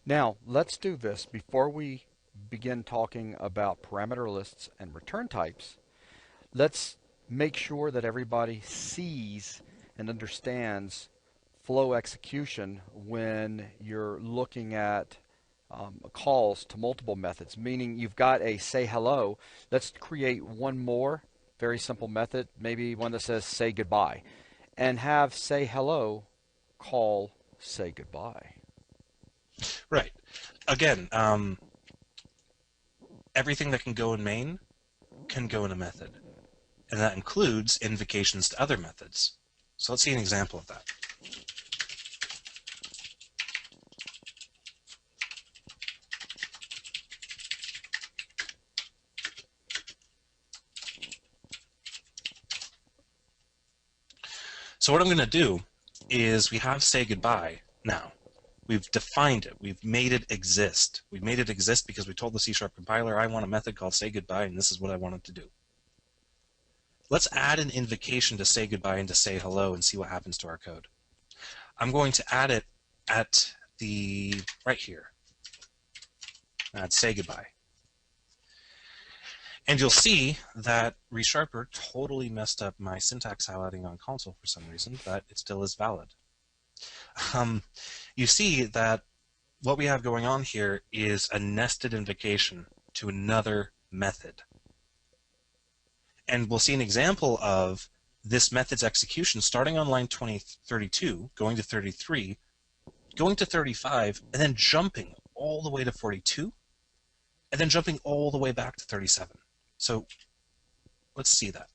Now, let's do this before we begin talking about parameter lists and return types. Let's make sure that everybody sees and understands flow execution when you're looking at calls to multiple methods, meaning you've got a say hello. Let's create one more very simple method, maybe one that says say goodbye, and have say hello call say goodbye. Right. Again, everything that can go in main can go in a method, and that includes invocations to other methods. So let's see an example of that. So what I'm going to do is we have say goodbye now. We've defined it. We've made it exist. We've made it exist because we told the C# compiler, I want a method called say goodbye, and this is what I want it to do. Let's add an invocation to say goodbye and to say hello and see what happens to our code. I'm going to add it at the right here. Add say goodbye. And you'll see that ReSharper totally messed up my syntax highlighting on console for some reason, but it still is valid. You see that what we have going on here is a nested invocation to another method. And we'll see an example of this method's execution starting on line 32, going to 33, going to 35, and then jumping all the way to 42, and then jumping all the way back to 37. So let's see that.